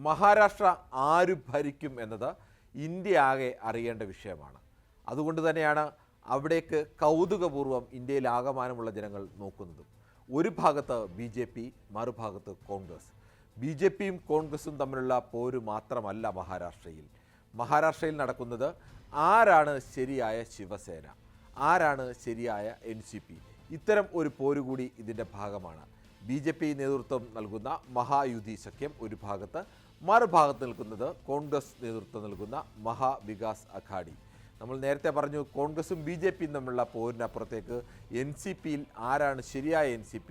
മഹാരാഷ്ട്ര ആര് ഭരിക്കും എന്നത് ഇന്ത്യ ആകെ അറിയേണ്ട വിഷയമാണ്. അതുകൊണ്ട് തന്നെയാണ് അവിടേക്ക് കൗതുകപൂർവ്വം ഇന്ത്യയിലാകമാനമുള്ള ജനങ്ങൾ നോക്കുന്നതും. ഒരു ഭാഗത്ത് BJP, മറുഭാഗത്ത് കോൺഗ്രസ്. BJPയും കോൺഗ്രസും തമ്മിലുള്ള പോര് മാത്രമല്ല മഹാരാഷ്ട്രയിൽ നടക്കുന്നത് ആരാണ് ശരിയായ ശിവസേന, ആരാണ് ശരിയായ NCP. ഇത്തരം ഒരു പോരുകൂടി ഇതിൻ്റെ ഭാഗമാണ്. BJP നേതൃത്വം നൽകുന്ന മഹായുതി സഖ്യം ഒരു ഭാഗത്ത്, മറുഭാഗത്ത് നിൽക്കുന്നത് കോൺഗ്രസ് നേതൃത്വം നൽകുന്ന മഹാവികാസ് അഘാടി. നമ്മൾ നേരത്തെ പറഞ്ഞു, കോൺഗ്രസും BJPയും തമ്മിലുള്ള പോരിനപ്പുറത്തേക്ക് NCPയിൽ ആരാണ് ശരിയായ NCP,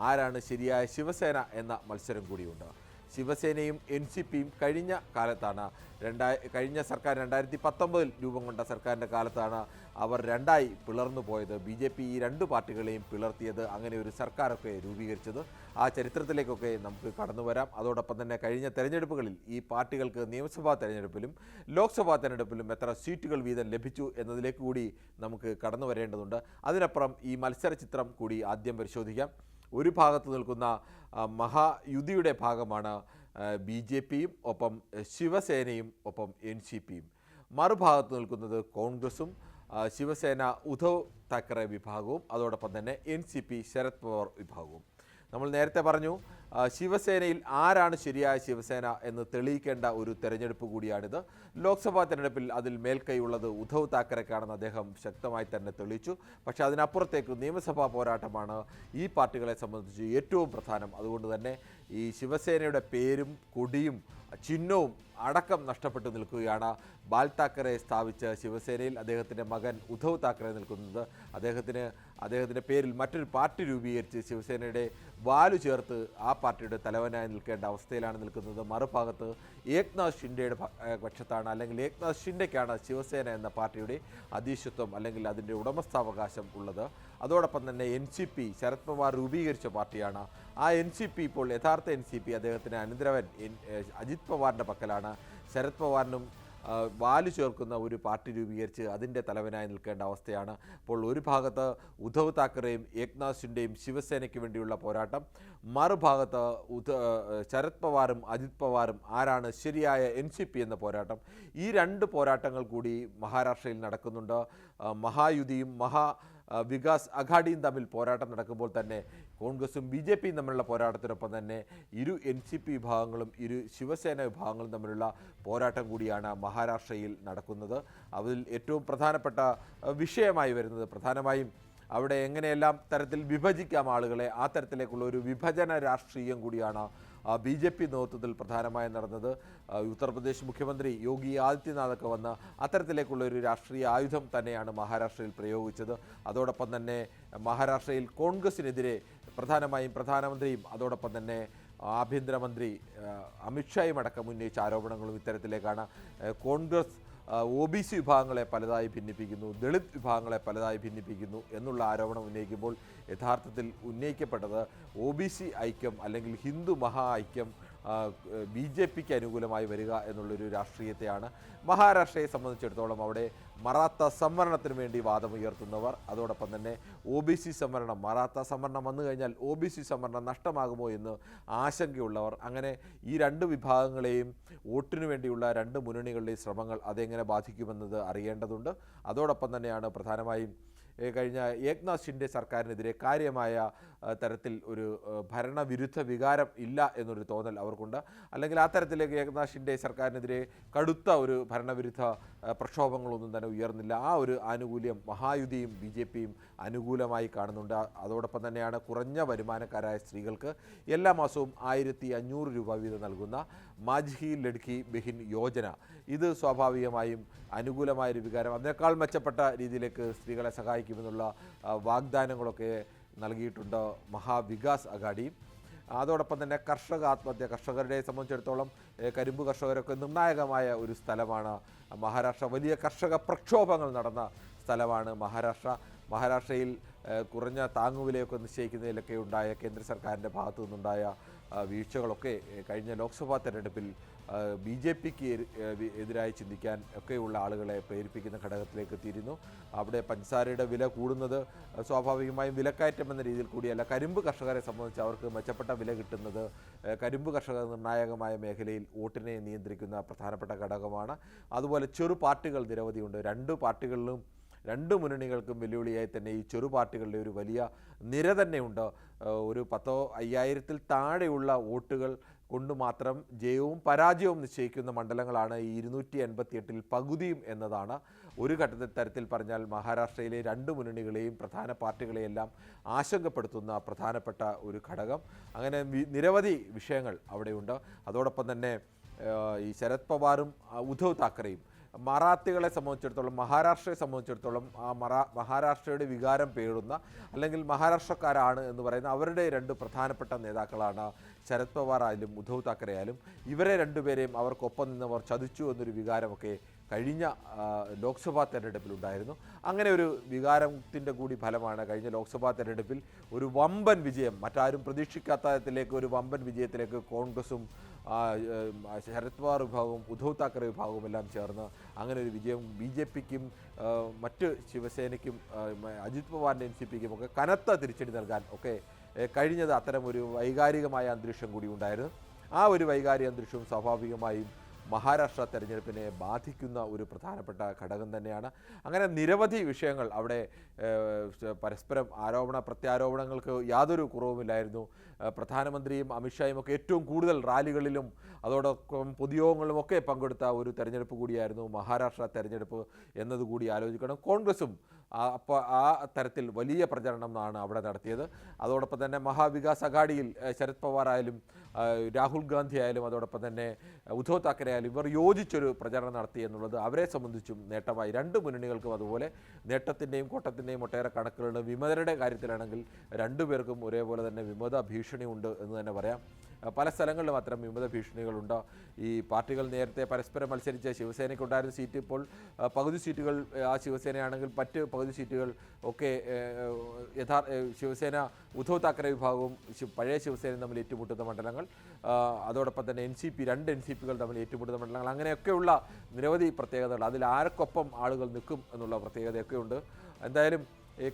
ആരാണ് ശരിയായ ശിവസേന എന്ന മത്സരം കൂടിയുണ്ട്. ശിവസേനയും NCPയും കഴിഞ്ഞ സർക്കാർ 2019 രൂപം കൊണ്ട സർക്കാരിൻ്റെ കാലത്താണ് അവർ രണ്ടായി പിളർന്നു പോയത്. BJP ഈ രണ്ട് പാർട്ടികളെയും പിളർത്തിയത്, അങ്ങനെ ഒരു സർക്കാരൊക്കെ രൂപീകരിച്ചത്. ആ ചരിത്രത്തിലേക്കൊക്കെ നമുക്ക് കടന്നു വരാം. അതോടൊപ്പം തന്നെ കഴിഞ്ഞ തെരഞ്ഞെടുപ്പുകളിൽ ഈ പാർട്ടികൾക്ക് നിയമസഭാ തെരഞ്ഞെടുപ്പിലും ലോക്സഭാ തെരഞ്ഞെടുപ്പിലും എത്ര സീറ്റുകൾ വീതം ലഭിച്ചു എന്നതിലേക്ക് കൂടി നമുക്ക് കടന്നു വരേണ്ടതുണ്ട്. അതിനപ്പുറം ഈ മത്സരചിത്രം കൂടി ആദ്യം പരിശോധിക്കാം. ഒരു ഭാഗത്ത് നിൽക്കുന്ന മഹായുതിയുടെ ഭാഗമാണ് BJPയും ഒപ്പം ശിവസേനയും ഒപ്പം NCPയും. മറുഭാഗത്ത് നിൽക്കുന്നത് കോൺഗ്രസും ശിവസേന ഉദ്ധവ് താക്കറെ വിഭാഗവും അതോടൊപ്പം തന്നെ NCP ശരത് പവാർ വിഭാഗവും. നമ്മൾ നേരത്തെ പറഞ്ഞു, ശിവസേനയിൽ ആരാണ് ശരിയായ ശിവസേന എന്ന് തെളിയിക്കേണ്ട ഒരു തെരഞ്ഞെടുപ്പ് കൂടിയാണിത്. ലോക്സഭാ തെരഞ്ഞെടുപ്പിൽ അതിൽ മേൽക്കൈയുള്ളത് ഉദ്ധവ് താക്കറെക്കാണെന്ന് അദ്ദേഹം ശക്തമായി തന്നെ തെളിയിച്ചു. പക്ഷേ അതിനപ്പുറത്തേക്ക് നിയമസഭാ പോരാട്ടമാണ് ഈ പാർട്ടികളെ സംബന്ധിച്ച് ഏറ്റവും പ്രധാനം. അതുകൊണ്ട് തന്നെ ഈ ശിവസേനയുടെ പേരും കൊടിയും ചിഹ്നവും അടക്കം നഷ്ടപ്പെട്ടു നിൽക്കുകയാണ്. ബാൽ താക്കറെ സ്ഥാപിച്ച ശിവസേനയിൽ അദ്ദേഹത്തിൻ്റെ മകൻ ഉദ്ധവ് താക്കറെ നിൽക്കുന്നത്. അദ്ദേഹത്തിൻ്റെ പേരിൽ മറ്റൊരു പാർട്ടി രൂപീകരിച്ച് ശിവസേനയുടെ വാലു ചേർത്ത് ആ പാർട്ടിയുടെ തലവനായി നിൽക്കേണ്ട അവസ്ഥയിലാണ് നിൽക്കുന്നത്. മറുഭാഗത്ത് ഏക്നാഥ് ഷിൻഡെയുടെ പക്ഷത്താണ്, അല്ലെങ്കിൽ ഏക്നാഥ് ഷിൻഡെക്കാണ് ശിവസേന എന്ന പാർട്ടിയുടെ അധീശത്വം അല്ലെങ്കിൽ അതിൻ്റെ ഉടമസ്ഥാവകാശം ഉള്ളത്. അതോടൊപ്പം തന്നെ NCP ശരത് പവാർ രൂപീകരിച്ച പാർട്ടിയാണ്. ആ NCP ഇപ്പോൾ യഥാർത്ഥ NCP അദ്ദേഹത്തിൻ്റെ അനന്തരവൻ അജിത് പവാറിൻ്റെ പക്കലാണ്. ശരത് പവാറിനും വാലു ചേർക്കുന്ന ഒരു പാർട്ടി രൂപീകരിച്ച് അതിൻ്റെ തലവനായി നിൽക്കേണ്ട അവസ്ഥയാണ്. അപ്പോൾ ഒരു ഭാഗത്ത് ഉദ്ധവ് താക്കറെയും ഏക്നാഥ് ഷിൻഡെയും ശിവസേനയ്ക്ക് വേണ്ടിയുള്ള പോരാട്ടം, മറുഭാഗത്ത് ശരത് പവാറും അജിത് പവാറും ആരാണ് ശരിയായ NCP എന്ന പോരാട്ടം. ഈ രണ്ട് പോരാട്ടങ്ങൾ കൂടി മഹാരാഷ്ട്രയിൽ നടക്കുന്നുണ്ട്. മഹായുതിയും വികാസ് അഘാഡിയും തമ്മിൽ പോരാട്ടം നടക്കുമ്പോൾ തന്നെ കോൺഗ്രസും BJPയും തമ്മിലുള്ള പോരാട്ടത്തിനൊപ്പം തന്നെ ഇരു NCP വിഭാഗങ്ങളും ഇരു ശിവസേന വിഭാഗങ്ങളും തമ്മിലുള്ള പോരാട്ടം കൂടിയാണ് മഹാരാഷ്ട്രയിൽ നടക്കുന്നത്. അതിൽ ഏറ്റവും പ്രധാനപ്പെട്ട വിഷയമായി വരുന്നത് പ്രധാനമായും അവിടെ എങ്ങനെയെല്ലാം തരത്തിൽ വിഭജിക്കാം ആളുകളെ, ആ തരത്തിലേക്കുള്ള ഒരു വിഭജന രാഷ്ട്രീയം കൂടിയാണ് BJP നേതൃത്വത്തിൽ പ്രധാനമായും നടന്നത്. ഉത്തർപ്രദേശ് മുഖ്യമന്ത്രി യോഗി ആദിത്യനാഥൊക്കെ വന്ന് അത്തരത്തിലേക്കുള്ള ഒരു രാഷ്ട്രീയ ആയുധം തന്നെയാണ് മഹാരാഷ്ട്രയിൽ പ്രയോഗിച്ചത്. അതോടൊപ്പം തന്നെ മഹാരാഷ്ട്രയിൽ കോൺഗ്രസിനെതിരെ പ്രധാനമായും പ്രധാനമന്ത്രിയും അതോടൊപ്പം തന്നെ ആഭ്യന്തരമന്ത്രി അമിത്ഷായും അടക്കം ഉന്നയിച്ച ആരോപണങ്ങളും ഇത്തരത്തിലേക്കാണ്. കോൺഗ്രസ് OBC വിഭാഗങ്ങളെ പലതായി ഭിന്നിപ്പിക്കുന്നു, ദളിത് വിഭാഗങ്ങളെ പലതായി ഭിന്നിപ്പിക്കുന്നു എന്നുള്ള ആരോപണം ഉന്നയിക്കുമ്പോൾ യഥാർത്ഥത്തിൽ ഉന്നയിക്കപ്പെട്ടത് OBC ഐക്യം അല്ലെങ്കിൽ ഹിന്ദു മഹാ ഐക്യം BJPക്ക് അനുകൂലമായി വരിക എന്നുള്ളൊരു രാഷ്ട്രീയത്തെയാണ്. മഹാരാഷ്ട്രയെ സംബന്ധിച്ചിടത്തോളം അവിടെ മറാത്ത സംവരണത്തിന് വേണ്ടി വാദമുയർത്തുന്നവർ, അതോടൊപ്പം തന്നെ OBC സംവരണം, മറാത്ത സംവരണം വന്നു കഴിഞ്ഞാൽ OBC സംവരണം നഷ്ടമാകുമോ എന്ന് ആശങ്കയുള്ളവർ, അങ്ങനെ ഈ രണ്ട് വിഭാഗങ്ങളെയും വോട്ടിനു വേണ്ടിയുള്ള രണ്ട് മുന്നണികളുടെയും ശ്രമങ്ങൾ അതെങ്ങനെ ബാധിക്കുമെന്നത് അറിയേണ്ടതുണ്ട്. അതോടൊപ്പം തന്നെയാണ് പ്രധാനമായും കഴിഞ്ഞ ഏക്നാഥ് ഷിൻഡെ സർക്കാരിനെതിരെ കാര്യമായ തരത്തിൽ ഒരു ഭരണവിരുദ്ധ വികാരം ഇല്ല എന്നൊരു തോന്നൽ അവർക്കുണ്ട്. അല്ലെങ്കിൽ ആ തരത്തിലേക്ക് ഏക്നാഥ് ഷിൻഡെ സർക്കാരിനെതിരെ കടുത്ത ഒരു ഭരണവിരുദ്ധ പ്രക്ഷോഭങ്ങളൊന്നും തന്നെ ഉയർന്നില്ല. ആ ഒരു ആനുകൂല്യം മഹായുതിയും BJPയും അനുകൂലമായി കാണുന്നുണ്ട്. അതോടൊപ്പം തന്നെയാണ് കുറഞ്ഞ വരുമാനക്കാരായ സ്ത്രീകൾക്ക് എല്ലാ മാസവും 1500 രൂപ വീതം നൽകുന്ന മാജ്ഹി ലഡ്കി ബഹിൻ യോജന. ഇത് സ്വാഭാവികമായും അനുകൂലമായൊരു വികാരം, അതിനേക്കാൾ മെച്ചപ്പെട്ട രീതിയിലേക്ക് സ്ത്രീകളെ സഹായിക്കുമെന്നുള്ള വാഗ്ദാനങ്ങളൊക്കെ നൽകിയിട്ടുണ്ട് മഹാവികാസ് അഘാഡിയും. അതോടൊപ്പം തന്നെ കർഷകരെ സംബന്ധിച്ചിടത്തോളം കരിമ്പ് കർഷകരൊക്കെ നിർണായകമായ ഒരു സ്ഥലമാണ് മഹാരാഷ്ട്ര. വലിയ കർഷക പ്രക്ഷോഭങ്ങൾ നടന്ന സ്ഥലമാണ് മഹാരാഷ്ട്രയിൽ കുറഞ്ഞ താങ്ങുവിലയൊക്കെ നിശ്ചയിക്കുന്നതിലൊക്കെ ഉണ്ടായ കേന്ദ്ര സർക്കാരിൻ്റെ ഭാഗത്തു നിന്നുണ്ടായ വീഴ്ചകളൊക്കെ കഴിഞ്ഞ ലോക്സഭാ തെരഞ്ഞെടുപ്പിൽ ബി ജെ പിക്ക് എതിരായി ചിന്തിക്കാൻ ഒക്കെയുള്ള ആളുകളെ പ്രേരിപ്പിക്കുന്ന ഘടകത്തിലേക്ക് എത്തിയിരുന്നു. അവിടെ പഞ്ചസാരയുടെ വില കൂടുന്നത് സ്വാഭാവികമായും വിലക്കയറ്റം എന്ന രീതിയിൽ കൂടിയല്ല, കരിമ്പ് കർഷകരെ സംബന്ധിച്ച് അവർക്ക് മെച്ചപ്പെട്ട വില കിട്ടുന്നത് കരിമ്പ് കർഷക നിർണായകമായ മേഖലയിൽ വോട്ടിനെ നിയന്ത്രിക്കുന്ന പ്രധാനപ്പെട്ട ഘടകമാണ്. അതുപോലെ ചെറു പാർട്ടികൾ നിരവധിയുണ്ട്. രണ്ട് മുന്നണികൾക്കും വെല്ലുവിളിയായി തന്നെ ഈ ചെറു പാർട്ടികളുടെ ഒരു വലിയ നിര തന്നെയുണ്ട്. ഒരു 10,000-5,000 താഴെയുള്ള വോട്ടുകൾ കൊണ്ട് മാത്രം ജയവും പരാജയവും നിശ്ചയിക്കുന്ന മണ്ഡലങ്ങളാണ് ഈ 288-ൽ പകുതിയും എന്നതാണ് ഒരു തരത്തിൽ പറഞ്ഞാൽ മഹാരാഷ്ട്രയിലെ രണ്ട് മുന്നണികളെയും പ്രധാന പാർട്ടികളെയെല്ലാം ആശങ്കപ്പെടുത്തുന്ന പ്രധാനപ്പെട്ട ഒരു ഘടകം. അങ്ങനെ നിരവധി വിഷയങ്ങൾ അവിടെയുണ്ട്. അതോടൊപ്പം തന്നെ ഈ ശരത് പവാറും ഉദ്ധവ് താക്കറെയും മറാത്തികളെ സംബന്ധിച്ചിടത്തോളം, മഹാരാഷ്ട്രയെ സംബന്ധിച്ചിടത്തോളം ആ മഹാരാഷ്ട്രയുടെ വികാരം പേടുന്ന അല്ലെങ്കിൽ മഹാരാഷ്ട്രക്കാരാണ് എന്ന് പറയുന്ന അവരുടെ രണ്ട് പ്രധാനപ്പെട്ട നേതാക്കളാണ് ശരത് പവാർ ആയാലും ഉദ്ധവ് താക്കറെ ആയാലും. ഇവരെ രണ്ടുപേരെയും അവർക്കൊപ്പം നിന്നവർ ചതിച്ചു എന്നൊരു വികാരമൊക്കെ കഴിഞ്ഞ ലോക്സഭാ തെരഞ്ഞെടുപ്പിലുണ്ടായിരുന്നു. അങ്ങനെ ഒരു വികാരത്തിൻ്റെ കൂടി ഫലമാണ് കഴിഞ്ഞ ലോക്സഭാ തെരഞ്ഞെടുപ്പിൽ ഒരു വമ്പൻ വിജയം, മറ്റാരും പ്രതീക്ഷിക്കാത്ത തരത്തിലേക്ക് ഒരു വമ്പൻ വിജയത്തിലേക്ക് കോൺഗ്രസും ശരത് പവാർ വിഭാഗവും ഉദ്ധവ് താക്കറെ വിഭാഗവും എല്ലാം ചേർന്ന് അങ്ങനെ ഒരു വിജയം ബി ജെ പിക്കും മറ്റ് ശിവസേനയ്ക്കും അജിത് പവാറിൻ്റെ NCPക്കും ഒക്കെ കനത്ത തിരിച്ചടി നൽകാൻ ഒക്കെ കഴിഞ്ഞത് അത്തരമൊരു വൈകാരികമായ അന്തരീക്ഷം കൂടി ഉണ്ടായിരുന്നു. ആ ഒരു വൈകാരിക അന്തരീക്ഷവും സ്വാഭാവികമായും മഹാരാഷ്ട്ര തെരഞ്ഞെടുപ്പിനെ ബാധിക്കുന്ന ഒരു പ്രധാനപ്പെട്ട ഘടകം തന്നെയാണ്. അങ്ങനെ നിരവധി വിഷയങ്ങൾ അവിടെ പരസ്പരം ആരോപണ പ്രത്യാരോപണങ്ങൾക്ക് യാതൊരു കുറവുമില്ലായിരുന്നു. പ്രധാനമന്ത്രിയും അമിത്ഷായും ഒക്കെ ഏറ്റവും കൂടുതൽ റാലികളിലും അതോടൊപ്പം പൊതുയോഗങ്ങളിലുമൊക്കെ പങ്കെടുത്ത ഒരു തെരഞ്ഞെടുപ്പ് കൂടിയായിരുന്നു മഹാരാഷ്ട്ര തെരഞ്ഞെടുപ്പ് എന്നതുകൂടി ആലോചിക്കണം. കോൺഗ്രസും അപ്പോൾ ആ തരത്തിൽ വലിയ പ്രചരണമാണ് അവിടെ നടത്തിയത്. അതോടൊപ്പം തന്നെ മഹാവികാസ് അഘാഡിയിൽ ശരത് പവാർ ആയാലും രാഹുൽ ഗാന്ധി ആയാലും അതോടൊപ്പം തന്നെ ഉദ്ധവ് താക്കറെ ആയാലും ഇവർ യോജിച്ചൊരു പ്രചരണം നടത്തി എന്നുള്ളത് അവരെ സംബന്ധിച്ചും നേട്ടമായി. രണ്ട് മുന്നണികൾക്കും അതുപോലെ നേട്ടത്തിൻ്റെയും കോട്ടത്തിൻ്റെയും ഒട്ടേറെ കണക്കുകളുണ്ട്. വിമതരുടെ കാര്യത്തിലാണെങ്കിൽ രണ്ടുപേർക്കും ഒരേപോലെ തന്നെ വിമത ഭീഷണി ഉണ്ട് എന്ന് തന്നെ പറയാം. പല സ്ഥലങ്ങളിലും അത്തരം വിമത ഭീഷണികളുണ്ട്. ഈ പാർട്ടികൾ നേരത്തെ പരസ്പരം മത്സരിച്ച ശിവസേനയ്ക്കുണ്ടായിരുന്ന സീറ്റ് ഇപ്പോൾ പകുതി സീറ്റുകൾ ആ ശിവസേനയാണെങ്കിൽ മറ്റ് പകുതി സീറ്റുകൾ ഒക്കെ ശിവസേന ഉദ്ധവ് താക്കറെ വിഭാഗവും പഴയ ശിവസേനയും തമ്മിൽ ഏറ്റുമുട്ടുന്ന മണ്ഡലങ്ങൾ, അതോടൊപ്പം തന്നെ രണ്ട് NCPകൾ തമ്മിൽ ഏറ്റുമുട്ടുന്ന മണ്ഡലങ്ങൾ, അങ്ങനെയൊക്കെയുള്ള നിരവധി പ്രത്യേകതകൾ, അതിൽ ആർക്കൊപ്പം ആളുകൾ നിൽക്കും എന്നുള്ള പ്രത്യേകതയൊക്കെയുണ്ട്. എന്തായാലും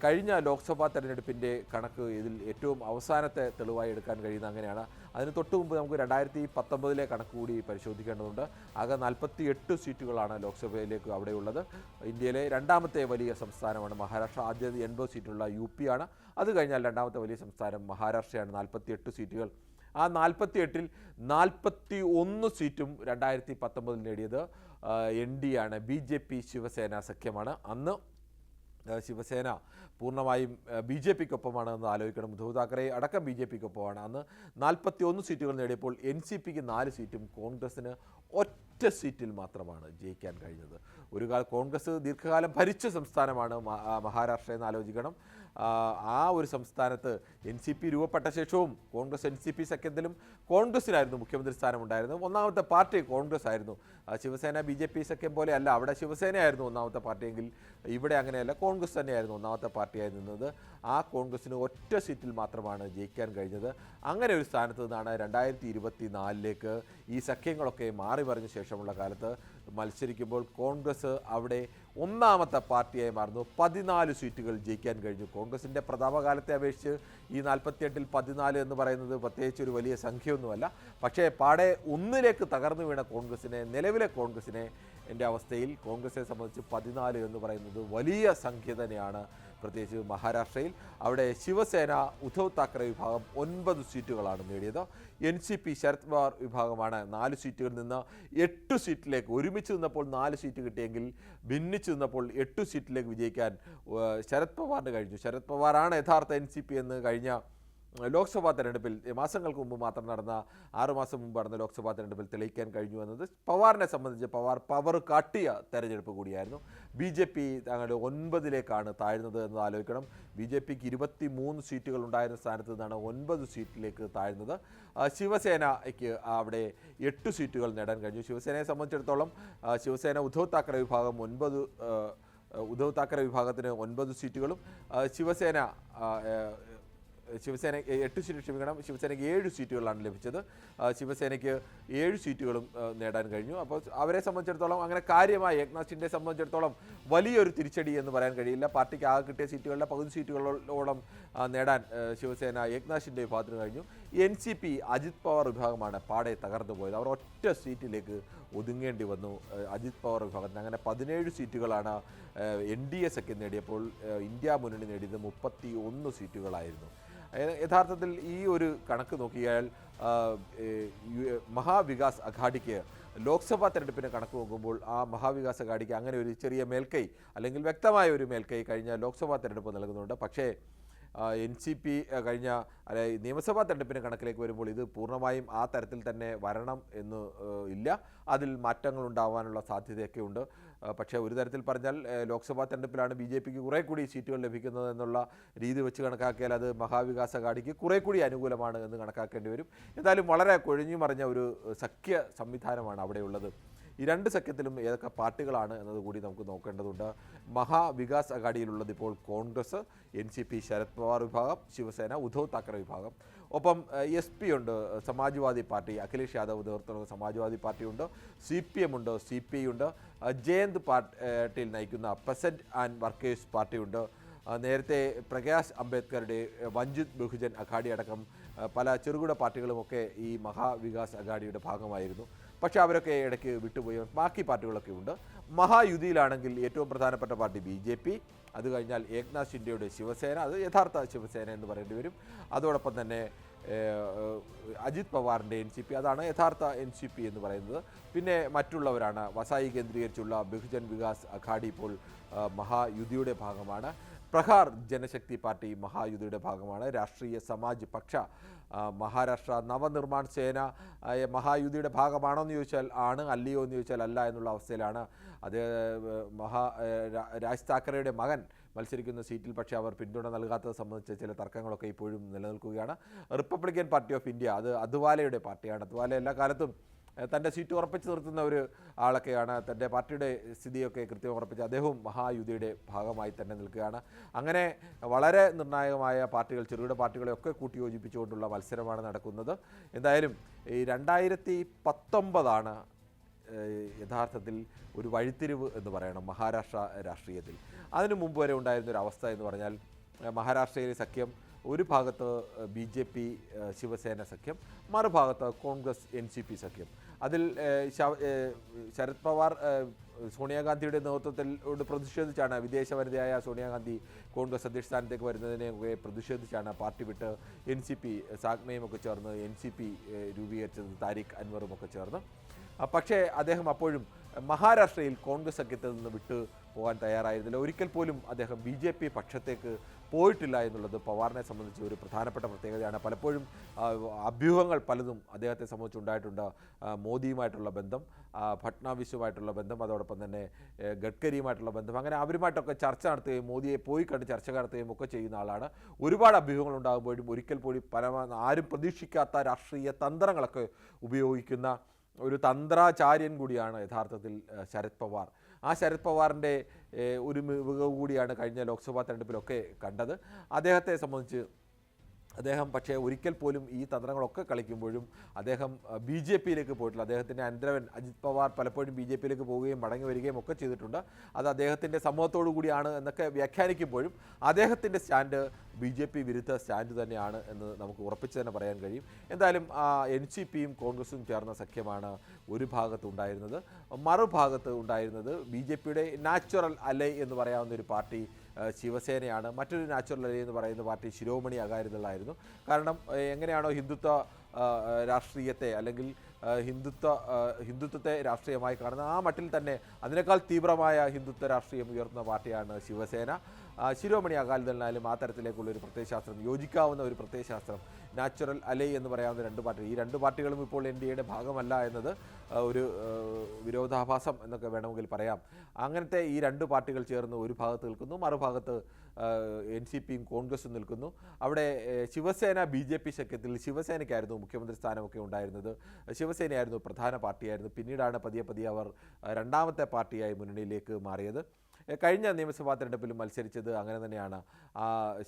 കഴിഞ്ഞ ലോക്സഭാ തെരഞ്ഞെടുപ്പിൻ്റെ കണക്ക് ഇതിൽ ഏറ്റവും അവസാനത്തെ തെളിവായി എടുക്കാൻ കഴിയുന്ന അങ്ങനെയാണ്. അതിന് തൊട്ട് മുമ്പ് നമുക്ക് 2019 കണക്ക് കൂടി പരിശോധിക്കേണ്ടതുണ്ട്. ആകെ 48 സീറ്റുകളാണ് ലോക്സഭയിലേക്ക് അവിടെയുള്ളത്. ഇന്ത്യയിലെ രണ്ടാമത്തെ വലിയ സംസ്ഥാനമാണ് മഹാരാഷ്ട്ര. ആദ്യത് 80 സീറ്റുള്ള UP ആണ്. അത് കഴിഞ്ഞാൽ രണ്ടാമത്തെ വലിയ സംസ്ഥാനം മഹാരാഷ്ട്രയാണ്, 48 സീറ്റുകൾ. ആ 48-ൽ 41 സീറ്റും 2019 നേടിയത് NDA ആണ്, BJP ശിവസേന സഖ്യമാണ്. അന്ന് ശിവസേന പൂർണ്ണമായും BJPക്കൊപ്പമാണ് എന്ന് ആലോചിക്കണം. ഉദ്ധവ് താക്കറെ അടക്കം BJPക്കൊപ്പമാണ്. അന്ന് 41 സീറ്റുകൾ നേടിയപ്പോൾ NCPക്ക് 4 സീറ്റും കോൺഗ്രസിന് ഒറ്റ സീറ്റിൽ മാത്രമാണ് ജയിക്കാൻ കഴിഞ്ഞത്. കോൺഗ്രസ് ദീർഘകാലം ഭരിച്ച സംസ്ഥാനമാണ് മഹാരാഷ്ട്ര എന്ന് ആലോചിക്കണം. ആ ഒരു സംസ്ഥാനത്ത് NCP രൂപപ്പെട്ട ശേഷവും കോൺഗ്രസ് NCP സഖ്യത്തിലും കോൺഗ്രസിനായിരുന്നു മുഖ്യമന്ത്രി സ്ഥാനമുണ്ടായിരുന്നത്. ഒന്നാമത്തെ പാർട്ടി കോൺഗ്രസ് ആയിരുന്നു. ശിവസേന BJP സഖ്യം പോലെ അല്ല, അവിടെ ശിവസേനയായിരുന്നു ഒന്നാമത്തെ പാർട്ടിയെങ്കിൽ ഇവിടെ അങ്ങനെയല്ല, കോൺഗ്രസ് തന്നെയായിരുന്നു ഒന്നാമത്തെ പാർട്ടിയായി നിന്നത്. ആ കോൺഗ്രസിന് ഒറ്റ സീറ്റിൽ മാത്രമാണ് ജയിക്കാൻ കഴിഞ്ഞത്. അങ്ങനെ ഒരു സ്ഥാനത്ത് നിന്നാണ് 2024 ഈ സഖ്യങ്ങളൊക്കെ മാറി മറിഞ്ഞ ശേഷമുള്ള കാലത്ത് മത്സരിക്കുമ്പോൾ കോൺഗ്രസ് അവിടെ ഒന്നാമത്തെ പാർട്ടിയായി മാറുന്നു. 14 സീറ്റുകൾ ജയിക്കാൻ കഴിഞ്ഞു. കോൺഗ്രസിൻ്റെ പ്രതാപകാലത്തെ അപേക്ഷിച്ച് ഈ 48-ൽ 14 എന്ന് പറയുന്നത് പ്രത്യേകിച്ച് ഒരു വലിയ സംഖ്യയൊന്നുമല്ല. പക്ഷേ പാടെ ഒന്നിലേക്ക് തകർന്നു വീണ നിലവിലെ കോൺഗ്രസിനെ എൻ്റെ അവസ്ഥയിൽ കോൺഗ്രസിനെ സംബന്ധിച്ച് 14 എന്ന് പറയുന്നത് വലിയ സംഖ്യ തന്നെയാണ്. പ്രത്യേകിച്ച് മഹാരാഷ്ട്രയിൽ അവിടെ ശിവസേന ഉദ്ധവ് താക്കറെ വിഭാഗം 9 സീറ്റുകളാണ് നേടിയത്. NCP ശരത് പവാർ വിഭാഗമാണ് 4 സീറ്റുകളിൽ നിന്ന് 8 സീറ്റിലേക്ക്, ഒരുമിച്ച് നിന്നപ്പോൾ 4 സീറ്റ് കിട്ടിയെങ്കിൽ ഭിന്നിച്ച് നിന്നപ്പോൾ 8 സീറ്റിലേക്ക് വിജയിക്കാൻ ശരത് പവാറിന് കഴിഞ്ഞു. ശരത് പവാറാണ് യഥാർത്ഥ NCP എന്ന് കഴിഞ്ഞ ലോക്സഭാ തെരഞ്ഞെടുപ്പിൽ മാസങ്ങൾക്ക് മുമ്പ് മാത്രം നടന്ന 6 മാസം മുമ്പ് നടന്ന ലോക്സഭാ തെരഞ്ഞെടുപ്പിൽ തെളിയിക്കാൻ കഴിഞ്ഞു എന്നത് പവാറിനെ സംബന്ധിച്ച് പവർ കാട്ടിയ തെരഞ്ഞെടുപ്പ് കൂടിയായിരുന്നു. BJP തങ്ങളുടെ 9-ലേക്കാണ് താഴ്ന്നത് എന്ന് ആലോചിക്കണം. BJPക്ക് 23 സീറ്റുകൾ ഉണ്ടായിരുന്ന സ്ഥാനത്ത് നിന്നാണ് 9 സീറ്റിലേക്ക് താഴ്ന്നത്. ശിവസേനയ്ക്ക് അവിടെ 8 സീറ്റുകൾ നേടാൻ കഴിഞ്ഞു. ശിവസേനയെ സംബന്ധിച്ചിടത്തോളം ശിവസേന ഉദ്ധവ് താക്കറെ വിഭാഗത്തിന് 9 സീറ്റുകളും ശിവസേന ശിവസേന 8 സീറ്റ് ക്ഷമിക്കണം, ശിവസേനയ്ക്ക് 7 സീറ്റുകളാണ് ലഭിച്ചത്. ശിവസേനയ്ക്ക് 7 സീറ്റുകളും നേടാൻ കഴിഞ്ഞു. അപ്പോൾ അവരെ സംബന്ധിച്ചിടത്തോളം അങ്ങനെ കാര്യമായി ഏക്നാഥ് ഷിൻഡെ സംബന്ധിച്ചിടത്തോളം വലിയൊരു തിരിച്ചടി എന്ന് പറയാൻ കഴിയില്ല. പാർട്ടിക്ക് ആകെ കിട്ടിയ സീറ്റുകളുടെ പകുതി സീറ്റുകളോളം നേടാൻ ശിവസേന ഏക്നാഥ് ഷിൻഡെ വിഭാഗത്തിന് കഴിഞ്ഞു. NCP അജിത് പവാർ വിഭാഗമാണ് പാടെ തകർന്നു പോയത്. അവർ ഒറ്റ സീറ്റിലേക്ക് ഒതുങ്ങേണ്ടി വന്നു അജിത് പവാർ വിഭാഗത്തിന്. അങ്ങനെ 17 സീറ്റുകളാണ് NDA സഖ്യം നേടിയപ്പോൾ ഇന്ത്യ മുന്നണി നേടിയത് 31 സീറ്റുകളായിരുന്നു. യഥാർത്ഥത്തിൽ ഈ ഒരു കണക്ക് നോക്കിയാൽ മഹാവികാസ് അഘാഡിക്ക് ലോക്സഭാ തെരഞ്ഞെടുപ്പിനെ കണക്ക് നോക്കുമ്പോൾ ആ മഹാവികാസ് അഘാഡിക്ക് അങ്ങനെ ഒരു ചെറിയ മേൽക്കൈ അല്ലെങ്കിൽ വ്യക്തമായ ഒരു മേൽക്കൈ കഴിഞ്ഞ ലോക്സഭാ തെരഞ്ഞെടുപ്പ് നൽകുന്നുണ്ട്. പക്ഷേ NCP കഴിഞ്ഞ നിയമസഭാ തെരഞ്ഞെടുപ്പിന് കണക്കിലേക്ക് വരുമ്പോൾ ഇത് പൂർണ്ണമായും ആ തരത്തിൽ തന്നെ വരണം എന്ന് ഇല്ല. അതിൽ മാറ്റങ്ങൾ ഉണ്ടാവാനുള്ള സാധ്യതയൊക്കെ ഉണ്ട്. പക്ഷേ ഒരു തരത്തിൽ പറഞ്ഞാൽ ലോക്സഭാ തെരഞ്ഞെടുപ്പിലാണ് BJPക്ക് കുറേ കൂടി സീറ്റുകൾ ലഭിക്കുന്നത് എന്നുള്ള രീതി വെച്ച് കണക്കാക്കിയാൽ അത് മഹാവികാസ് അഘാഡിക്ക് കുറേ കൂടി അനുകൂലമാണ് എന്ന് കണക്കാക്കേണ്ടി വരും. എന്തായാലും വളരെ കൊഴിഞ്ഞു മറിഞ്ഞ ഒരു സഖ്യ സംവിധാനമാണ് അവിടെയുള്ളത്. ഈ രണ്ട് സഖ്യത്തിലും ഏതൊക്കെ പാർട്ടികളാണ് എന്നതുകൂടി നമുക്ക് നോക്കേണ്ടതുണ്ട്. മഹാവികാസ് അഘാഡിയിലുള്ളത് ഇപ്പോൾ കോൺഗ്രസ്, NCP ശരത് പവാർ വിഭാഗം, ശിവസേന ഉദ്ധവ് താക്കറെ വിഭാഗം. ഒപ്പം SP ഉണ്ട്, സമാജ്വാദി പാർട്ടി, അഖിലേഷ് യാദവ് നേതൃത്വത്തിലുള്ള സമാജ്വാദി പാർട്ടിയുണ്ട്, CPM ഉണ്ട്, CPI ഉണ്ട്, ജയന്ത് പാട്ടീൽ നയിക്കുന്ന പെസന്റ് ആൻഡ് വർക്കേഴ്സ് പാർട്ടിയുണ്ട്. നേരത്തെ പ്രകാശ് അംബേദ്കറുടെ വഞ്ചിത് ബഹുജൻ അഘാഡി അടക്കം പല ചെറുകിട പാർട്ടികളുമൊക്കെ ഈ മഹാവികാസ് അഘാഡിയുടെ ഭാഗമായിരുന്നു. പക്ഷേ അവരൊക്കെ ഇടയ്ക്ക് വിട്ടുപോയി. ബാക്കി പാർട്ടികളൊക്കെ ഉണ്ട്. മഹായുതിയിലാണെങ്കിൽ ഏറ്റവും പ്രധാനപ്പെട്ട പാർട്ടി BJP, അത് കഴിഞ്ഞാൽ ഏക്നാഥ് ഷിൻഡെയുടെ ശിവസേന, അത് യഥാർത്ഥ ശിവസേന എന്ന് പറയേണ്ടി വരും. അതോടൊപ്പം തന്നെ അജിത് പവാറിൻ്റെ NCP, അതാണ് യഥാർത്ഥ NCP എന്ന് പറയുന്നത്. പിന്നെ മറ്റുള്ളവരാണ് വസായി കേന്ദ്രീകരിച്ചുള്ള ബഹുജൻ വികാസ് അഘാഡി ഇപ്പോൾ മഹായുതിയുടെ ഭാഗമാണ്. പ്രഹാർ ജനശക്തി പാർട്ടി മഹായുതിയുടെ ഭാഗമാണ്. രാഷ്ട്രീയ സമാജ് പക്ഷ മഹാരാഷ്ട്ര നവനിർമ്മാൺ സേന മഹായുതിയുടെ ഭാഗമാണോ എന്ന് ചോദിച്ചാൽ ആണ്, അല്ലയോ എന്ന് ചോദിച്ചാൽ അല്ല എന്നുള്ള അവസ്ഥയിലാണ്. അത് രാജ് താക്കറെയുടെ മകൻ മത്സരിക്കുന്ന സീറ്റിൽ പക്ഷേ അവർ പിന്തുണ നൽകാത്തത് സംബന്ധിച്ച ചില തർക്കങ്ങളൊക്കെ ഇപ്പോഴും നിലനിൽക്കുകയാണ്. റിപ്പബ്ലിക്കൻ പാർട്ടി ഓഫ് ഇന്ത്യ, അത് അദ്വാലയുടെ പാർട്ടിയാണ്. അദ്വാല എല്ലാ കാലത്തും തൻ്റെ സീറ്റ് ഉറപ്പിച്ച് നിർത്തുന്ന ഒരു ആളൊക്കെയാണ്. തൻ്റെ പാർട്ടിയുടെ സ്ഥിതിയൊക്കെ കൃത്യം ഉറപ്പിച്ച് അദ്ദേഹവും മഹായുതിയുടെ ഭാഗമായി തന്നെ നിൽക്കുകയാണ്. അങ്ങനെ വളരെ നിർണായകമായ പാർട്ടികൾ, ചെറുകിട പാർട്ടികളെയൊക്കെ കൂട്ടിയോജിപ്പിച്ചുകൊണ്ടുള്ള മത്സരമാണ് നടക്കുന്നത്. എന്തായാലും ഈ 2019 യഥാർത്ഥത്തിൽ ഒരു വഴിത്തിരിവ് എന്ന് പറയണം മഹാരാഷ്ട്ര രാഷ്ട്രീയത്തിൽ. അതിനു മുമ്പ് വരെ ഉണ്ടായിരുന്നൊരു അവസ്ഥ എന്ന് പറഞ്ഞാൽ മഹാരാഷ്ട്രയിലെ സഖ്യം ഒരു ഭാഗത്ത് BJP ശിവസേന സഖ്യം, മറുഭാഗത്ത് കോൺഗ്രസ് NCP സഖ്യം. അതിൽ ശരത് പവാർ സോണിയാഗാന്ധിയുടെ നേതൃത്വത്തിൽ പ്രതിഷേധിച്ചാണ്, വിദേശ വനിതയായ സോണിയാഗാന്ധി കോൺഗ്രസ് അധ്യക്ഷ സ്ഥാനത്തേക്ക് വരുന്നതിനെയൊക്കെ പ്രതിഷേധിച്ചാണ് പാർട്ടി വിട്ട് NCP സാഗ്മയും ഒക്കെ ചേർന്ന് NCP രൂപീകരിച്ചത്, താരിഖ് അൻവറും ഒക്കെ ചേർന്ന്. പക്ഷേ അദ്ദേഹം അപ്പോഴും മഹാരാഷ്ട്രയിൽ കോൺഗ്രസ് സഖ്യത്തിൽ നിന്ന് വിട്ടു പോകാൻ തയ്യാറായിരുന്നില്ല. ഒരിക്കൽ പോലും അദ്ദേഹം BJP പക്ഷത്തേക്ക് പോയിട്ടില്ല എന്നുള്ളത് പവാറിനെ സംബന്ധിച്ച് ഒരു പ്രധാനപ്പെട്ട പ്രത്യേകതയാണ്. പലപ്പോഴും അഭ്യൂഹങ്ങൾ പലതും അദ്ദേഹത്തെ സംബന്ധിച്ചുണ്ടായിട്ടുണ്ട്. മോദിയുമായിട്ടുള്ള ബന്ധം, ഫട്നാവിസുമായിട്ടുള്ള ബന്ധം, അതോടൊപ്പം തന്നെ ഗഡ്കരിയുമായിട്ടുള്ള ബന്ധം, അങ്ങനെ അവരുമായിട്ടൊക്കെ ചർച്ച നടത്തുകയും മോദിയെ പോയി കണ്ട് ചർച്ച നടത്തുകയും ഒക്കെ ചെയ്യുന്ന ആളാണ്. ഒരുപാട് അഭ്യൂഹങ്ങൾ ഉണ്ടാകുമ്പോഴും ഒരിക്കൽ പോലും ആരും പ്രതീക്ഷിക്കാത്ത രാഷ്ട്രീയ തന്ത്രങ്ങളൊക്കെ ഉപയോഗിക്കുന്ന ഒരു തന്ത്രാചാര്യൻ കൂടിയാണ് യഥാർത്ഥത്തിൽ ശരത് പവാർ. ആ ശരത് പവാറിൻ്റെ ഒരു മികവ് കൂടിയാണ് കഴിഞ്ഞ ലോക്സഭാ തെരഞ്ഞെടുപ്പിലൊക്കെ കണ്ടത്. അദ്ദേഹത്തെ സംബന്ധിച്ച് അദ്ദേഹം പക്ഷേ ഒരിക്കൽ പോലും ഈ തന്ത്രങ്ങളൊക്കെ കളിക്കുമ്പോഴും അദ്ദേഹം BJPയിലേക്ക് പോയിട്ടില്ല. അദ്ദേഹത്തിൻ്റെ അനന്തരവൻ അജിത് പവാർ പലപ്പോഴും BJPയിലേക്ക് പോവുകയും മടങ്ങി വരികയും ഒക്കെ ചെയ്തിട്ടുണ്ട്. അത് അദ്ദേഹത്തിൻ്റെ സമൂഹത്തോടു കൂടിയാണ് എന്നൊക്കെ വ്യാഖ്യാനിക്കുമ്പോഴും അദ്ദേഹത്തിൻ്റെ സ്റ്റാൻഡ് BJP വിരുദ്ധ സ്റ്റാൻഡ് തന്നെയാണ് എന്ന് നമുക്ക് ഉറപ്പിച്ച് തന്നെ പറയാൻ കഴിയും. എന്തായാലും NCPയും കോൺഗ്രസും ചേർന്ന സഖ്യമാണ് ഒരു ഭാഗത്ത് ഉണ്ടായിരുന്നത്. മറുഭാഗത്ത് ഉണ്ടായിരുന്നത് BJPയുടെ നാച്ചുറൽ അലൈ എന്ന് പറയാവുന്ന ഒരു പാർട്ടി ശിവസേനയാണ്. മറ്റൊരു നാച്ചുറൽ അലൈ എന്ന് പറയുന്ന പാർട്ടി ശിരോമണി അകാലിദളായിരുന്നു. കാരണം എങ്ങനെയാണോ ഹിന്ദുത്വ രാഷ്ട്രീയത്തെ അല്ലെങ്കിൽ ഹിന്ദുത്വത്തെ രാഷ്ട്രീയമായി കാണുന്ന ആ മട്ടിൽ തന്നെ അതിനേക്കാൾ തീവ്രമായ ഹിന്ദുത്വ രാഷ്ട്രീയം ഉയർത്തുന്ന പാർട്ടിയാണ് ശിവസേന. ശിരോമണി അകാലിദളിനായാലും ആ തരത്തിലേക്കുള്ള ഒരു പ്രത്യയശാസ്ത്രം, യോജിക്കാവുന്ന ഒരു പ്രത്യയശാസ്ത്രം, നാച്ചുറൽ അലൈ എന്ന് പറയാവുന്ന രണ്ട് പാർട്ടി, ഈ രണ്ട് പാർട്ടികളും ഇപ്പോൾ NDAയുടെ ഭാഗമല്ല എന്നത് ഒരു വിരോധാഭാസം എന്നൊക്കെ വേണമെങ്കിൽ പറയാം. അങ്ങനത്തെ ഈ രണ്ട് പാർട്ടികൾ ചേർന്ന് ഒരു ഭാഗത്ത് നിൽക്കുന്നു, മറുഭാഗത്ത് NCPയും കോൺഗ്രസും നിൽക്കുന്നു. അവിടെ ശിവസേന BJP സഖ്യത്തിൽ ശിവസേനയ്ക്കായിരുന്നു മുഖ്യമന്ത്രി സ്ഥാനമൊക്കെ ഉണ്ടായിരുന്നത്. ശിവസേനയായിരുന്നു പ്രധാന പാർട്ടിയായിരുന്നു. പിന്നീടാണ് പതിയെ അവർ രണ്ടാമത്തെ പാർട്ടിയായി മുന്നണിയിലേക്ക് മാറിയത്. കഴിഞ്ഞ നിയമസഭാ തെരഞ്ഞെടുപ്പിലും മത്സരിച്ചത് അങ്ങനെ തന്നെയാണ്.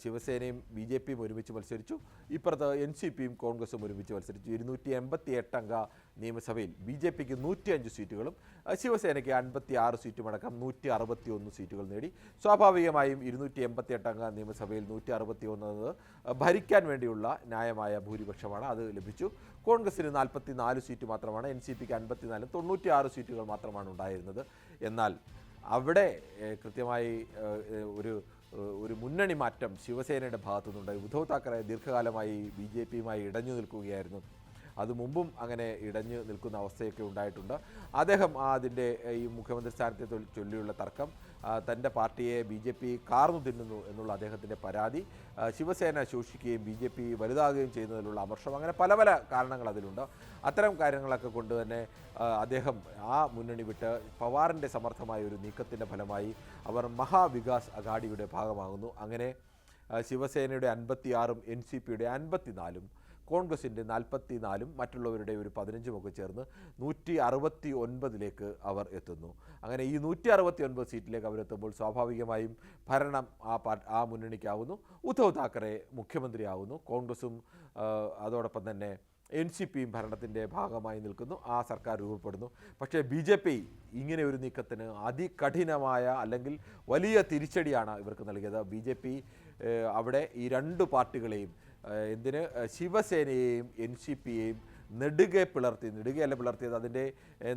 ശിവസേനയും BJPയും ഒരുമിച്ച് മത്സരിച്ചു. ഇപ്പുറത്ത് NCPയും കോൺഗ്രസും ഒരുമിച്ച് മത്സരിച്ചു. 288 അംഗ നിയമസഭയിൽ BJPക്ക് 105 സീറ്റുകളും ശിവസേനയ്ക്ക് 56 സീറ്റുമടക്കം 161 സീറ്റുകൾ നേടി. സ്വാഭാവികമായും 288 അംഗ നിയമസഭയിൽ 161 ഭരിക്കാൻ വേണ്ടിയുള്ള ന്യായമായ ഭൂരിപക്ഷമാണ്, അത് ലഭിച്ചു. കോൺഗ്രസിന് 44 സീറ്റ് മാത്രമാണ്, NCPക്ക് 54, 96 സീറ്റുകൾ മാത്രമാണ് ഉണ്ടായിരുന്നത്. എന്നാൽ അവിടെ കൃത്യമായി ഒരു മുന്നണി മാറ്റം ശിവസേനയുടെ ഭാഗത്തു നിന്നുണ്ടായി. ഉദ്ധവ് താക്കറെ ദീർഘകാലമായി BJPയുമായി ഇടഞ്ഞു നിൽക്കുകയായിരുന്നു. അത് മുമ്പും അങ്ങനെ ഇടഞ്ഞു നിൽക്കുന്ന അവസ്ഥയൊക്കെ ഉണ്ടായിട്ടുണ്ട്. അദ്ദേഹം അതിൻ്റെ ഈ മുഖ്യമന്ത്രി സ്ഥാനത്തെ ചൊല്ലിയുള്ള തർക്കം, തൻ്റെ പാർട്ടിയെ BJP കാർന്നു തിന്നുന്നു എന്നുള്ള അദ്ദേഹത്തിൻ്റെ പരാതി, ശിവസേന ശോഷിക്കുകയും BJP വലുതാകുകയും ചെയ്യുന്നതിലുള്ള അമർഷം, അങ്ങനെ പല പല കാരണങ്ങൾ അതിലുണ്ട്. അത്തരം കാര്യങ്ങളൊക്കെ കൊണ്ട് തന്നെ അദ്ദേഹം ആ മുന്നണി വിട്ട് പവാറിൻ്റെ സമർത്ഥമായ ഒരു നീക്കത്തിൻ്റെ ഫലമായി അവർ മഹാവികാസ് അഘാഡിയുടെ ഭാഗമാകുന്നു. അങ്ങനെ ശിവസേനയുടെ 56ഉം NCPയുടെ 54ഉം കോൺഗ്രസിൻ്റെ 44ഉം മറ്റുള്ളവരുടെ ഒരു 15ഉം ഒക്കെ ചേർന്ന് 169ലേക്ക് അവർ എത്തുന്നു. അങ്ങനെ ഈ 169 സീറ്റിലേക്ക് അവരെത്തുമ്പോൾ സ്വാഭാവികമായും ഭരണം ആ മുന്നണിക്കാവുന്നു. ഉദ്ധവ് താക്കറെ മുഖ്യമന്ത്രിയാവുന്നു. കോൺഗ്രസും അതോടൊപ്പം തന്നെ NCPയും ഭരണത്തിൻ്റെ ഭാഗമായി നിൽക്കുന്നു. ആ സർക്കാർ രൂപപ്പെടുന്നു. പക്ഷേ BJP ഇങ്ങനെ ഒരു നീക്കത്തിന് അതികഠിനമായ അല്ലെങ്കിൽ വലിയ തിരിച്ചടിയാണ് ഇവർക്ക് നൽകിയത്. BJP അവിടെ ഈ രണ്ട് പാർട്ടികളെയും ശിവസേനയെയും NCPയെയും നെടുകയല്ല പിളർത്തിയത്. അതിൻ്റെ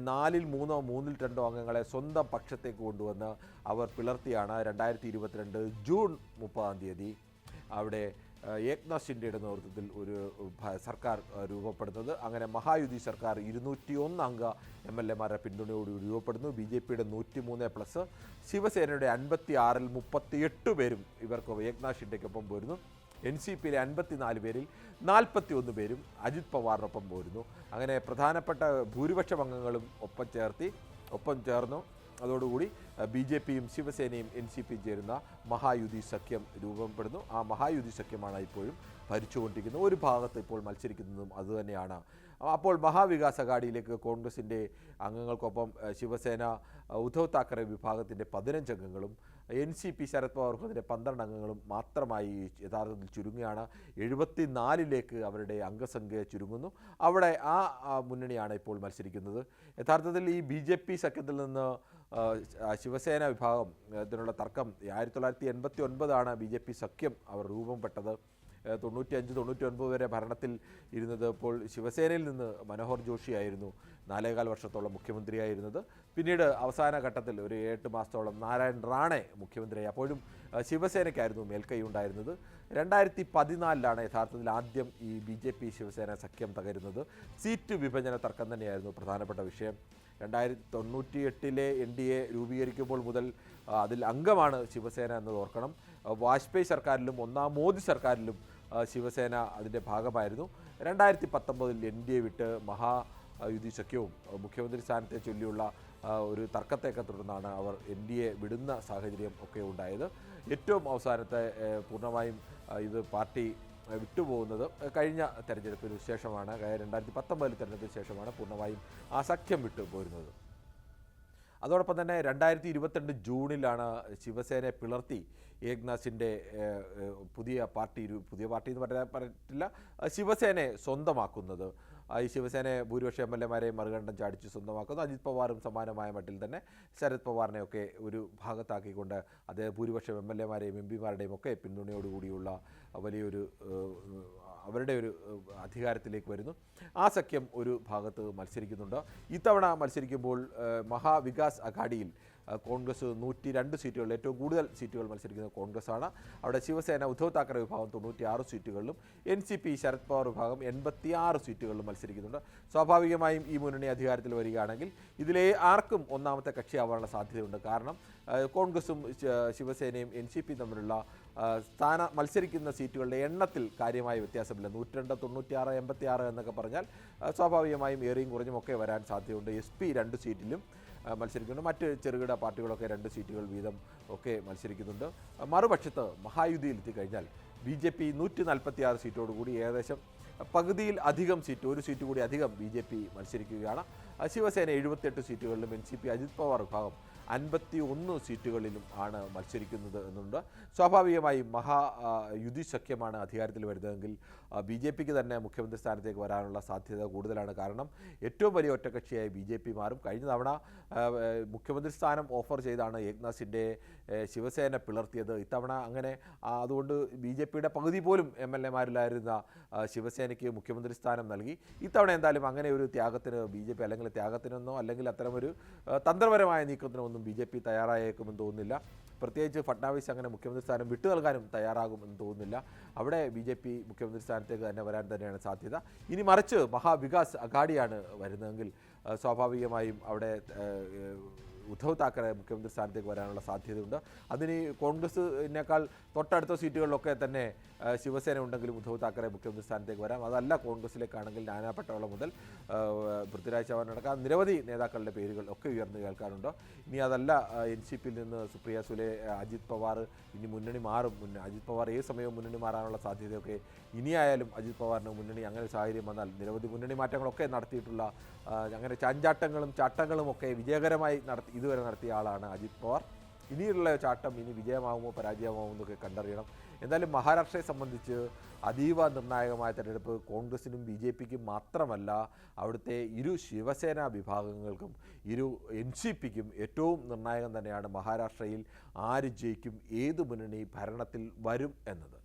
4-ൽ 3 3-ൽ 2 അംഗങ്ങളെ സ്വന്തം പക്ഷത്തേക്ക് കൊണ്ടുവന്ന് അവർ പിളർത്തിയാണ് 2022 ജൂൺ 30 അവിടെ ഏക്നാഥ് ഷിൻഡെയുടെ നേതൃത്വത്തിൽ ഒരു സർക്കാർ രൂപപ്പെടുന്നത്. അങ്ങനെ മഹായുതി സർക്കാർ 201 അംഗ MLAമാരുടെ പിന്തുണയോടുകൂടി രൂപപ്പെടുന്നു. BJPയുടെ 103+, ശിവസേനയുടെ 56-ൽ 38 പേരും ഇവർക്ക് ഏക്നാഥ് ഷിൻഡെയ്ക്കൊപ്പം പോരുന്നു. NCPയിലെ 54 പേരിൽ 41 പേരും അജിത് പവാറിനൊപ്പം പോരുന്നു. അങ്ങനെ പ്രധാനപ്പെട്ട ഭൂരിപക്ഷം അംഗങ്ങളും ഒപ്പം ചേർന്നു. അതോടുകൂടി BJPയും ശിവസേനയും NCPയും ചേരുന്ന മഹായുതി സഖ്യം രൂപപ്പെടുന്നു. ആ മഹായുതി സഖ്യമാണ് ഇപ്പോഴും ഭരിച്ചുകൊണ്ടിരിക്കുന്നത്. ഒരു ഭാഗത്ത് ഇപ്പോൾ മത്സരിക്കുന്നതും അതുതന്നെയാണ്. അപ്പോൾ മഹാവികാസ് അഘാഡിയിലേക്ക് കോൺഗ്രസിൻ്റെ അംഗങ്ങൾക്കൊപ്പം ശിവസേന ഉദ്ധവ് താക്കറെ വിഭാഗത്തിൻ്റെ 15 അംഗങ്ങളും NCP ശരത് പവാർ വിഭാഗത്തിൻ്റെ 12 അംഗങ്ങളും മാത്രമായി യഥാർത്ഥത്തിൽ ചുരുങ്ങുകയാണ്. 74ലേക്ക് അവരുടെ അംഗസംഖ്യ ചുരുങ്ങുന്നു. അവിടെ ആ മുന്നണിയാണ് ഇപ്പോൾ മത്സരിക്കുന്നത്. യഥാർത്ഥത്തിൽ ഈ BJP സഖ്യത്തിൽ നിന്ന് ശിവസേന വിഭാഗം ഇതിനുള്ള തർക്കം 1989 BJP സഖ്യം അവർ രൂപപ്പെട്ടത്. 95-99 വരെ ഭരണത്തിൽ ഇരുന്നത് ഇപ്പോൾ ശിവസേനയിൽ നിന്ന് മനോഹർ ജോഷി ആയിരുന്നു 4.25 വർഷത്തോളം മുഖ്യമന്ത്രിയായിരുന്നത്. പിന്നീട് അവസാന ഘട്ടത്തിൽ ഒരു 8 മാസത്തോളം നാരായൺ റാണെ മുഖ്യമന്ത്രിയായി. അപ്പോഴും ശിവസേനയ്ക്കായിരുന്നു മേൽക്കൈ ഉണ്ടായിരുന്നത്. 2014 യഥാർത്ഥത്തിൽ ആദ്യം ഈ BJP ശിവസേന സഖ്യം തകരുന്നത്. സീറ്റ് വിഭജന തർക്കം തന്നെയായിരുന്നു പ്രധാനപ്പെട്ട വിഷയം. 1998 NDA രൂപീകരിക്കുമ്പോൾ മുതൽ അതിൽ അംഗമാണ് ശിവസേന എന്നത് ഓർക്കണം. വാജ്പേയി സർക്കാരിലും 1ാം മോദി സർക്കാരിലും ശിവസേന അതിൻ്റെ ഭാഗമായിരുന്നു. 2019 NDA വിട്ട് മഹായുതി സഖ്യവും മുഖ്യമന്ത്രി സ്ഥാനത്തെ ചൊല്ലിയുള്ള ഒരു തർക്കത്തെയൊക്കെ തുടർന്നാണ് അവർ NDA വിടുന്ന സാഹചര്യം ഒക്കെ ഉണ്ടായത്. ഏറ്റവും അവസാനത്തെ പൂർണ്ണമായും ഇത് പാർട്ടി വിട്ടുപോകുന്നത് കഴിഞ്ഞ തെരഞ്ഞെടുപ്പിന് ശേഷമാണ്. 2019 തെരഞ്ഞെടുപ്പിന് ശേഷമാണ് പൂർണ്ണമായും ആ സഖ്യം വിട്ടുപോരുന്നത്. അതോടൊപ്പം തന്നെ 2022 ജൂണിലാണ് ശിവസേനയെ പിളർത്തി ഏക്നാഥിൻ്റെ പുതിയ പാർട്ടി എന്ന് പറയാൻ പറ്റില്ല, ശിവസേനയെ സ്വന്തമാക്കുന്നത്. ഈ ശിവസേനയെ ഭൂരിപക്ഷ MLAമാരെയും മറുകണ്ഠം ചാടിച്ച് സ്വന്തമാക്കുന്നു. അജിത് പവാറും സമാനമായ മട്ടിൽ തന്നെ ശരത് പവാറിനെയൊക്കെ ഒരു ഭാഗത്താക്കിക്കൊണ്ട് അദ്ദേഹം ഭൂരിപക്ഷം MLAമാരെയും MPമാരുടെയും ഒക്കെ പിന്തുണയോടുകൂടിയുള്ള വലിയൊരു അവരുടെ ഒരു അധികാരത്തിലേക്ക് വരുന്നു. ആ സഖ്യം ഒരു ഭാഗത്ത് മത്സരിക്കുന്നുണ്ട്. ഇത്തവണ മത്സരിക്കുമ്പോൾ മഹാവികാസ് അഘാഡിയിൽ കോൺഗ്രസ് 102 സീറ്റുകളിൽ ഏറ്റവും കൂടുതൽ സീറ്റുകൾ മത്സരിക്കുന്നത് കോൺഗ്രസ്സാണ്. അവിടെ ശിവസേന ഉദ്ധവ് താക്കറെ വിഭാഗം 96 സീറ്റുകളിലും NCP ശരത് പവാർ വിഭാഗം 86 സീറ്റുകളിലും മത്സരിക്കുന്നുണ്ട്. സ്വാഭാവികമായും ഈ മുന്നണി അധികാരത്തിൽ വരികയാണെങ്കിൽ ഇതിലെ ആർക്കും ഒന്നാമത്തെ കക്ഷിയാവാനുള്ള സാധ്യതയുണ്ട്. കാരണം കോൺഗ്രസും ശിവസേനയും NCPയും തമ്മിലുള്ള മത്സരിക്കുന്ന സീറ്റുകളുടെ എണ്ണത്തിൽ കാര്യമായ വ്യത്യാസമില്ല. 102, 96, 86 എന്നൊക്കെ പറഞ്ഞാൽ സ്വാഭാവികമായും ഏറിയും കുറഞ്ഞുമൊക്കെ വരാൻ സാധ്യതയുണ്ട്. SP 2 സീറ്റിലും മത്സരിക്കുന്നുണ്ട്. മറ്റ് ചെറുകിട പാർട്ടികളൊക്കെ 2 സീറ്റുകൾ വീതം ഒക്കെ മത്സരിക്കുന്നുണ്ട്. മറുപക്ഷത്ത് മഹായുതിയിൽ എത്തിക്കഴിഞ്ഞാൽ BJP 146 സീറ്റോടുകൂടി ഏകദേശം പകുതിയിൽ അധികം സീറ്റ്, ഒരു സീറ്റ് കൂടി അധികം BJP മത്സരിക്കുകയാണ്. ശിവസേന 78 സീറ്റുകളിലും NCP അജിത് പവാർ വിഭാഗം 51 സീറ്റുകളിലും ആണ് മത്സരിക്കുന്നത് എന്നുണ്ട്. സ്വാഭാവികമായും യുതി സഖ്യമാണ് അധികാരത്തിൽ വരുന്നതെങ്കിൽ BJPക്ക് തന്നെ മുഖ്യമന്ത്രി സ്ഥാനത്തേക്ക് വരാനുള്ള സാധ്യത കൂടുതലാണ്. കാരണം ഏറ്റവും വലിയ ഒറ്റക്കക്ഷിയായി BJP മാറും. കഴിഞ്ഞ തവണ മുഖ്യമന്ത്രി സ്ഥാനം ഓഫർ ചെയ്താണ് ഏക്നാഥ് ഷിൻഡെ ശിവസേന പിളർത്തിയത്. ഇത്തവണ അങ്ങനെ അതുകൊണ്ട് BJPയുടെ പകുതി പോലും MLA-മാരിലായിരുന്ന ശിവസേനയ്ക്ക് മുഖ്യമന്ത്രി സ്ഥാനം നൽകി. ഇത്തവണ എന്തായാലും അങ്ങനെ ഒരു ത്യാഗത്തിന് BJP അല്ലെങ്കിൽ ത്യാഗത്തിനൊന്നോ അല്ലെങ്കിൽ അത്തരമൊരു തന്ത്രപരമായ നീക്കത്തിനോ ഒന്നും BJP തയ്യാറായേക്കുമെന്ന് തോന്നുന്നില്ല. പ്രത്യേകിച്ച് ഫട്നാവിസ് അങ്ങനെ മുഖ്യമന്ത്രി സ്ഥാനം വിട്ടു നൽകാനും തയ്യാറാകുമെന്ന് തോന്നുന്നില്ല. അവിടെ BJP മുഖ്യമന്ത്രി സ്ഥാനത്തേക്ക് തന്നെ വരാൻ തന്നെയാണ് സാധ്യത. ഇനി മറിച്ച് മഹാവികാസ് അഘാഡിയാണ് വരുന്നതെങ്കിൽ സ്വാഭാവികമായും അവിടെ ഉദ്ധവ് താക്കറെ മുഖ്യമന്ത്രി സ്ഥാനത്തേക്ക് വരാനുള്ള സാധ്യതയുണ്ട്. അതിന് കോൺഗ്രസിനേക്കാൾ തൊട്ടടുത്ത സീറ്റുകളിലൊക്കെ തന്നെ ശിവസേന ഉണ്ടെങ്കിലും ഉദ്ധവ് താക്കറെ മുഖ്യമന്ത്രി സ്ഥാനത്തേക്ക് വരാം. അതല്ല കോൺഗ്രസിലേക്കാണെങ്കിൽ നാനാ പട്ടോള മുതൽ പൃഥ്വിരാജ് ചവാൻ അടക്കം നിരവധി നേതാക്കളുടെ പേരുകൾ ഒക്കെ ഉയർന്നു കേൾക്കാറുണ്ട്. ഇനി അതല്ല NCPയിൽ നിന്ന് സുപ്രിയ സുലെ, അജിത് പവാർ ഇനി മുന്നണി മാറും. അജിത് പവാർ ഏത് സമയവും മുന്നണി മാറാനുള്ള സാധ്യതയൊക്കെ ഇനിയായാലും അജിത് പവാറിന് മുന്നണി അങ്ങനെ സാഹചര്യം വന്നാൽ നിരവധി മുന്നണി മാറ്റങ്ങളൊക്കെ നടത്തിയിട്ടുള്ള അങ്ങനെ ചാഞ്ചാട്ടങ്ങളും ചാട്ടങ്ങളും ഒക്കെ വിജയകരമായി ഇതുവരെ നടത്തിയ ആളാണ് അജിത് പവാർ. ഇനിയുള്ള ചാട്ടം ഇനി വിജയമാകുമോ പരാജയമാകുമോ എന്നൊക്കെ കണ്ടറിയണം. എന്തായാലും മഹാരാഷ്ട്രയെ സംബന്ധിച്ച് അതീവ നിർണായകമായ തെരഞ്ഞെടുപ്പ് കോൺഗ്രസിനും BJPക്കും മാത്രമല്ല, അവിടുത്തെ ഇരു ശിവസേന വിഭാഗങ്ങൾക്കും ഇരു NCPക്കും ഏറ്റവും നിർണായകം തന്നെയാണ് മഹാരാഷ്ട്രയിൽ ആര് ജയിക്കും, ഏത് മുന്നണി ഭരണത്തിൽ വരും എന്നത്.